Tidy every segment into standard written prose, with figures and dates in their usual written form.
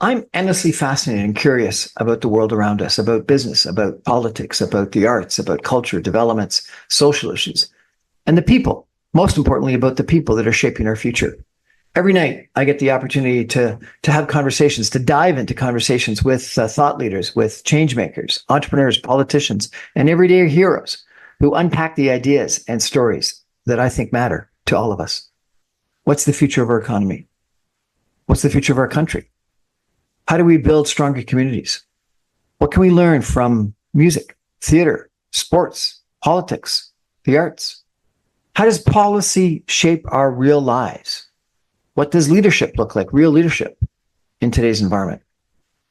I'm endlessly fascinated and curious about the world around us, about business, about politics, about the arts, about culture, developments, social issues, and the people. Most importantly, about the people that are shaping our future. Every night, I get the opportunity to have conversations, to dive into conversations with thought leaders, with change makers, entrepreneurs, politicians, and everyday heroes who unpack the ideas and stories that I think matter to all of us. What's the future of our economy? What's the future of our country? How do we build stronger communities? What can we learn from music, theater, sports, politics, the arts? How does policy shape our real lives? What does leadership look like, real leadership in today's environment?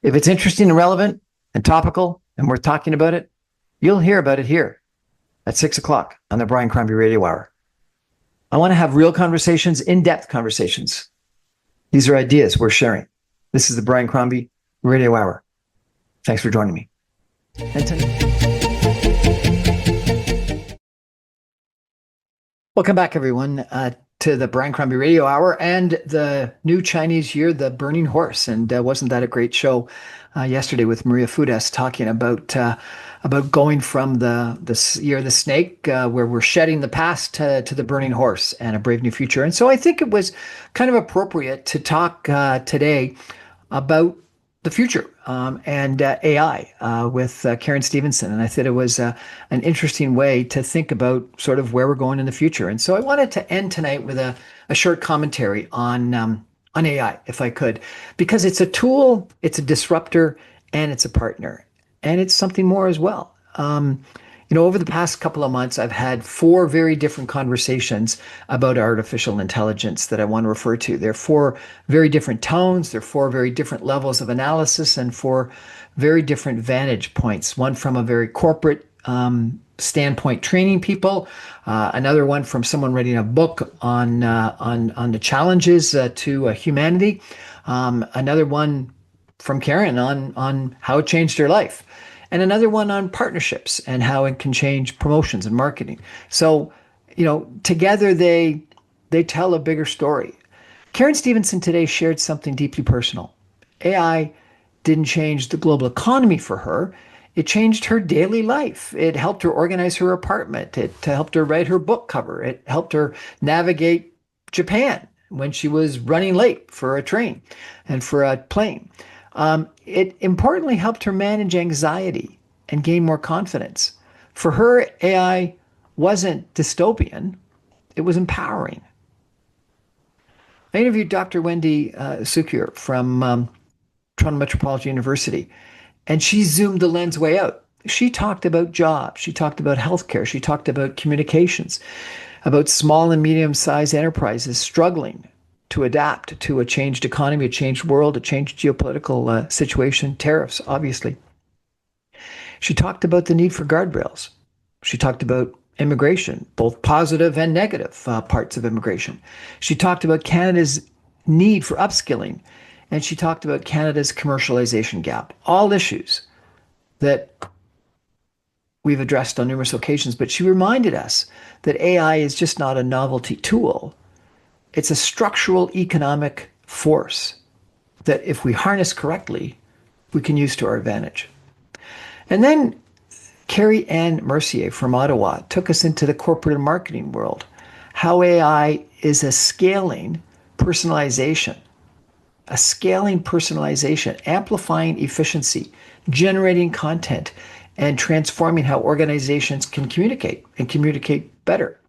If it's interesting and relevant and topical and we're talking about it, you'll hear about it here at 6 o'clock on the Brian Crombie Radio Hour. I want to have real conversations, in-depth conversations. These are ideas we're sharing. This is the Brian Crombie Radio Hour. Thanks for joining me. Welcome back, everyone, to the Brian Crombie Radio Hour and the new Chinese year, the Burning Horse. And wasn't that a great show yesterday with Maria Fudes talking about going from the year of the snake, where we're shedding the past, to the burning horse and a brave new future. And so I think it was kind of appropriate to talk today about the future and AI with Karen Stevenson. And I thought it was an interesting way to think about sort of where we're going in the future. And so I wanted to end tonight with a short commentary on AI, if I could, because it's a tool, it's a disruptor, and it's a partner. And it's something more as well. Over the past couple of months, I've had 4 very different conversations about artificial intelligence that I want to refer to. They're 4 very different tones. They're 4 very different levels of analysis and 4 very different vantage points. One from a very corporate standpoint, training people. Another one from someone writing a book on the challenges to humanity. Another one from Karen on how it changed her life. And another one on partnerships and how it can change promotions and marketing. So, together they tell a bigger story. Karen Stevenson today shared something deeply personal. AI didn't change the global economy for her. It changed her daily life. It helped her organize her apartment. It helped her write her book cover. It helped her navigate Japan when she was running late for a train and for a plane. It importantly helped her manage anxiety and gain more confidence. For her, AI wasn't dystopian, it was empowering. I interviewed Dr. Wendy Sukier from Toronto Metropolitan University, and she zoomed the lens way out. She talked about jobs, she talked about healthcare, she talked about communications, about small and medium-sized enterprises struggling to adapt to a changed economy, a changed world, a changed geopolitical situation, tariffs, obviously. She talked about the need for guardrails. She talked about immigration, both positive and negative parts of immigration. She talked about Canada's need for upskilling, and she talked about Canada's commercialization gap. All issues that we've addressed on numerous occasions, but she reminded us that AI is just not a novelty tool. It's a structural economic force that if we harness correctly, we can use to our advantage. And then Carrie Ann Mercier from Ottawa took us into the corporate and marketing world, how AI is a scaling personalization, amplifying efficiency, generating content, and transforming how organizations can communicate and communicate better.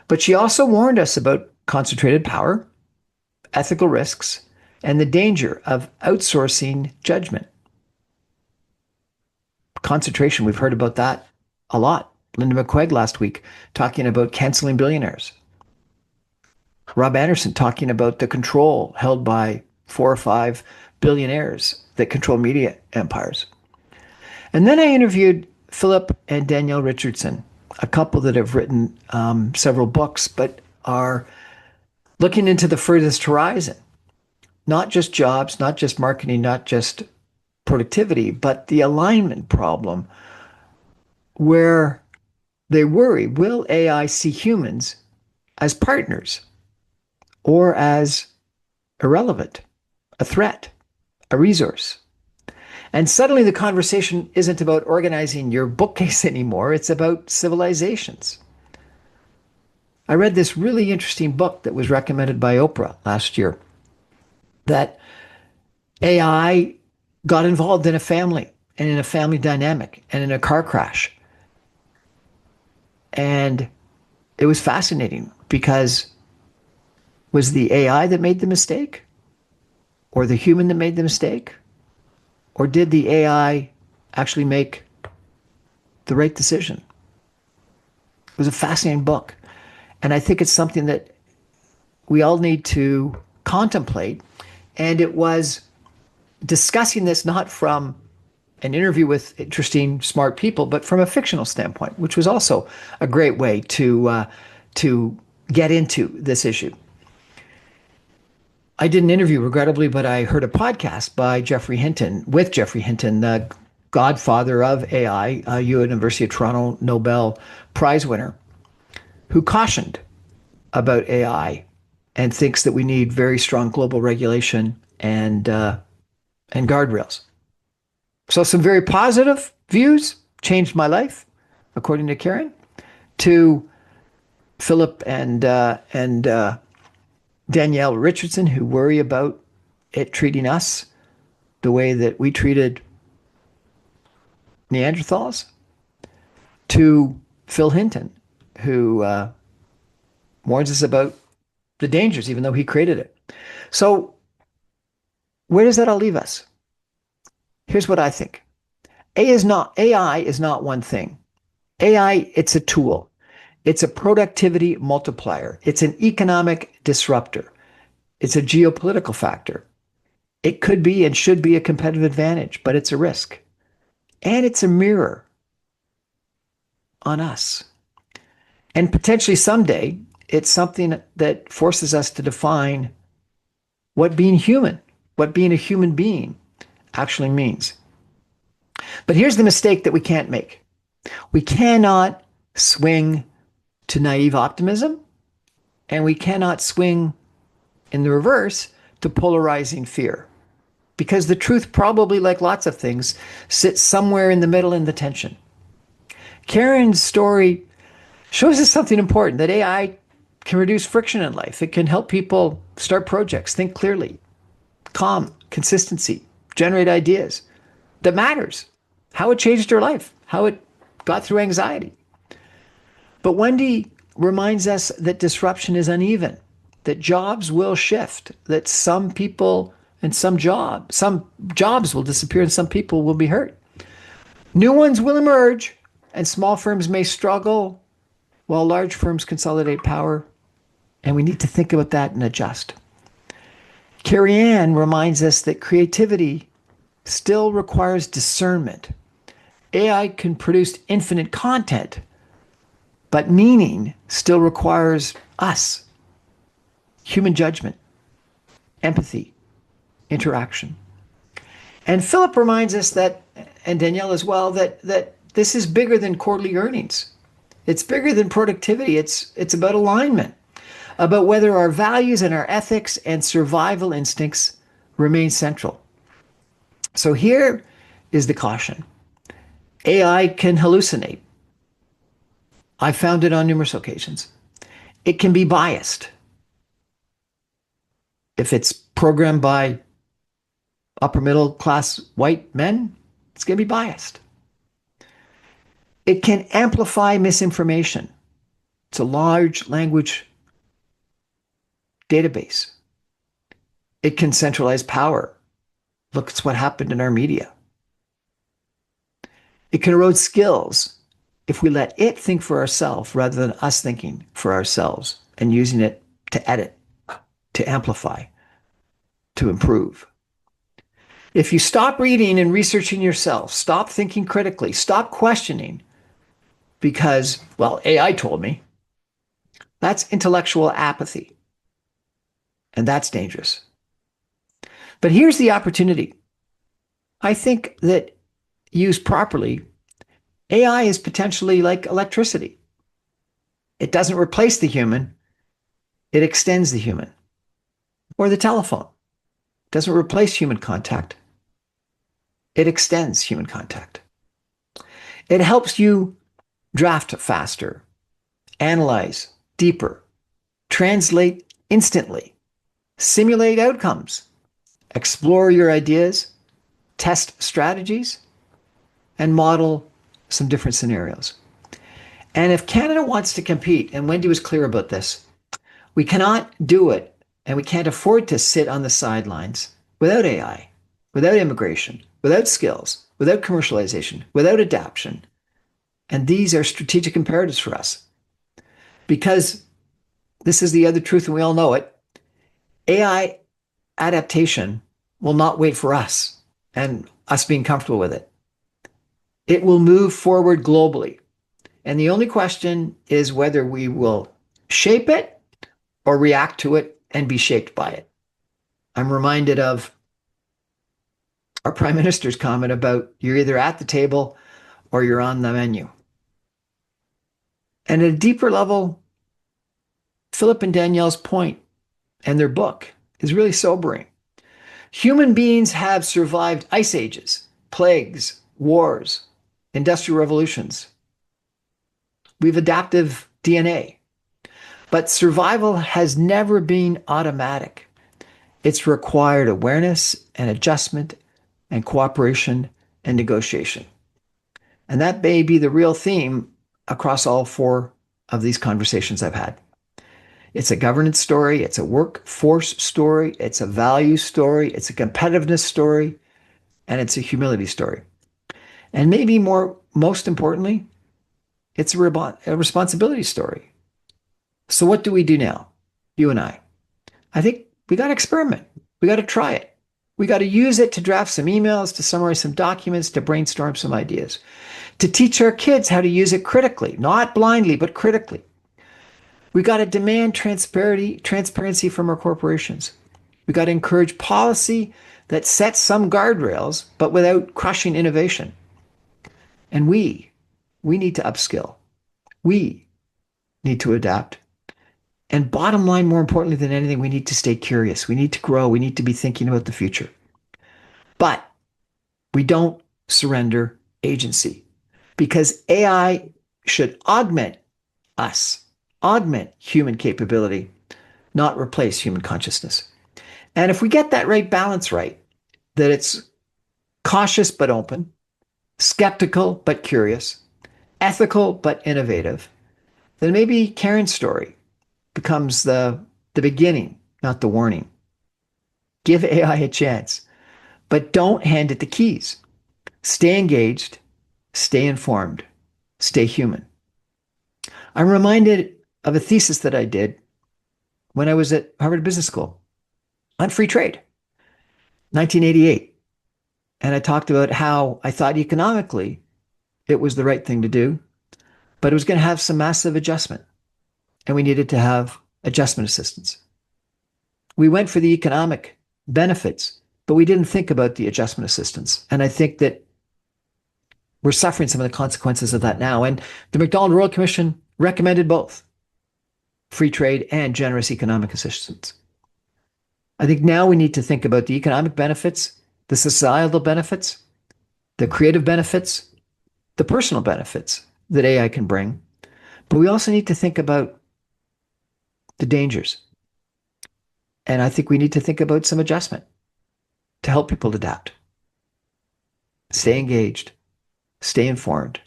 But she also warned us about concentrated power, ethical risks, and the danger of outsourcing judgment. Concentration, we've heard about that a lot. Linda McQuaig last week talking about canceling billionaires. Rob Anderson talking about the control held by 4 or 5 billionaires that control media empires. And then I interviewed Philip and Danielle Richardson, a couple that have written several books, but are looking into the furthest horizon. Not just jobs, not just marketing, not just productivity, but the alignment problem where they worry, will AI see humans as partners or as irrelevant, a threat, a resource. And suddenly the conversation isn't about organizing your bookcase anymore. It's about civilizations. I read this really interesting book that was recommended by Oprah last year that AI got involved in a family and in a family dynamic and in a car crash. And it was fascinating because was the AI that made the mistake or the human that made the mistake? Or did the AI actually make the right decision? It was a fascinating book. And I think it's something that we all need to contemplate. And it was discussing this not from an interview with interesting, smart people, but from a fictional standpoint, which was also a great way to get into this issue. I did an interview, regrettably, but I heard a podcast by Geoffrey Hinton, the godfather of AI, a University of Toronto Nobel Prize winner, who cautioned about AI and thinks that we need very strong global regulation and guardrails. So some very positive views changed my life, according to Karen, to Philip and Danielle Richardson, who worry about it treating us the way that we treated Neanderthals, to Phil Hinton, who warns us about the dangers, even though he created it. So where does that all leave us? Here's what I think. AI is not one thing. AI, it's a tool. It's a productivity multiplier. It's an economic disruptor. It's a geopolitical factor. It could be and should be a competitive advantage, but it's a risk. And it's a mirror on us. And potentially someday, it's something that forces us to define what being human, what being a human being actually means. But here's the mistake that we can't make. We cannot swing to naive optimism, and we cannot swing in the reverse to polarizing fear. Because the truth, probably like lots of things, sits somewhere in the middle in the tension. Karen's story shows us something important, that AI can reduce friction in life. It can help people start projects, think clearly, calm, consistency, generate ideas that matters, how it changed her life, how it got through anxiety. But Wendy reminds us that disruption is uneven, that jobs will shift, that some people and some jobs will disappear and some people will be hurt. New ones will emerge, and small firms may struggle while large firms consolidate power. And we need to think about that and adjust. Carrie Ann reminds us that creativity still requires discernment. AI can produce infinite content, but meaning still requires us, human judgment, empathy, interaction. And Philip reminds us that, and Danielle as well, that this is bigger than quarterly earnings. It's bigger than productivity. It's about alignment, about whether our values and our ethics and survival instincts remain central. So here is the caution. AI can hallucinate. I found it on numerous occasions. It can be biased. If it's programmed by upper middle class white men, it's going to be biased. It can amplify misinformation. It's a large language database. It can centralize power. Look at what happened in our media. It can erode skills if we let it think for ourselves rather than us thinking for ourselves and using it to edit, to amplify, to improve. If you stop reading and researching yourself, stop thinking critically, stop questioning because, well, AI told me, that's intellectual apathy. And that's dangerous. But here's the opportunity. I think that used properly, AI is potentially like electricity. It doesn't replace the human, it extends the human. Or the telephone. It doesn't replace human contact, It extends human contact. It helps you draft faster, analyze deeper, translate instantly, simulate outcomes, explore your ideas, test strategies, and model some different scenarios. And if Canada wants to compete, and Wendy was clear about this, we cannot do it and we can't afford to sit on the sidelines without AI, without immigration, without skills, without commercialization, without adaptation. And these are strategic imperatives for us because this is the other truth, and we all know it. AI adaptation will not wait for us and us being comfortable with it. It will move forward globally. And the only question is whether we will shape it or react to it and be shaped by it. I'm reminded of our Prime Minister's comment about you're either at the table or you're on the menu. And at a deeper level, Philip and Danielle's point and their book is really sobering. Human beings have survived ice ages, plagues, wars, industrial revolutions. We've adaptive DNA. But survival has never been automatic. It's required awareness and adjustment and cooperation and negotiation. And that may be the real theme across all four of these conversations I've had. It's a governance story, it's a workforce story, it's a value story, it's a competitiveness story, and it's a humility story. And maybe most importantly, it's a responsibility story. So what do we do now, you and I? I think we got to experiment. We got to try it. We got to use it to draft some emails, to summarize some documents, to brainstorm some ideas, to teach our kids how to use it critically, not blindly, but critically. We got to demand transparency from our corporations. We got to encourage policy that sets some guardrails, but without crushing innovation. And we need to upskill. We need to adapt. And bottom line, more importantly than anything, we need to stay curious. We need to grow. We need to be thinking about the future. But we don't surrender agency because AI should augment us, augment human capability, not replace human consciousness. And if we get that balance right, that it's cautious but open, skeptical but curious, ethical but innovative, then maybe Karen's story becomes the beginning, not the warning. Give AI a chance, but don't hand it the keys. Stay engaged, stay informed, stay human. I'm reminded of a thesis that I did when I was at Harvard Business School on free trade, 1988. And I talked about how I thought economically it was the right thing to do, but it was going to have some massive adjustment. And we needed to have adjustment assistance. We went for the economic benefits, but we didn't think about the adjustment assistance. And I think that we're suffering some of the consequences of that now. And the MacDonald Royal Commission recommended both free trade and generous economic assistance. I think now we need to think about the economic benefits, the societal benefits, the creative benefits, the personal benefits that AI can bring. But we also need to think about the dangers. And I think we need to think about some adjustment to help people adapt. Stay engaged, stay informed,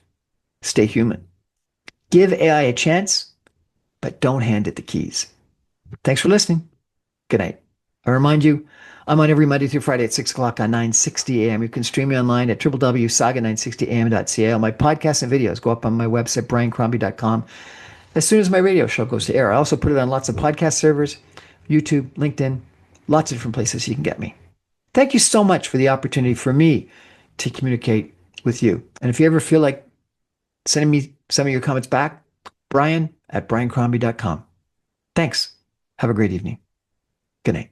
stay human. Give AI a chance, but don't hand it the keys. Thanks for listening. Good night. I remind you, I'm on every Monday through Friday at 6 o'clock on 960 AM. You can stream me online at www.saga960am.ca. All my podcasts and videos go up on my website, briancrombie.com, as soon as my radio show goes to air. I also put it on lots of podcast servers, YouTube, LinkedIn, lots of different places you can get me. Thank you so much for the opportunity for me to communicate with you. And if you ever feel like sending me some of your comments back, brian@briancrombie.com. Thanks. Have a great evening. Good night.